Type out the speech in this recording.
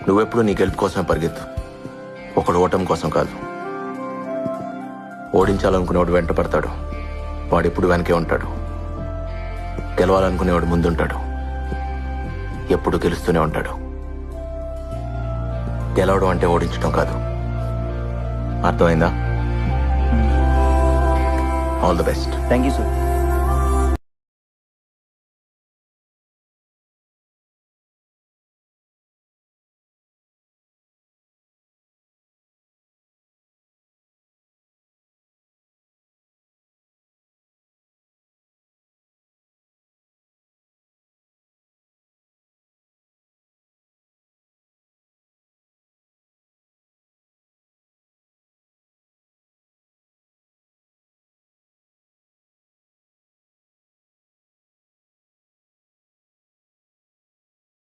నువ్వెప్పుడు నీ గెలుపు కోసమే పరిగెత్తు, ఒకడు ఓటమి కోసం కాదు. ఓడించాలనుకునేవాడు వెంట పడతాడు, వాడెప్పుడు వెనకే ఉంటాడు. గెలవాలనుకునేవాడు ముందుంటాడు, ఎప్పుడు గెలుస్తూనే ఉంటాడు. గెలవడం అంటే ఓడించడం కాదు. అర్థమైందా? All the best. Thank you sir.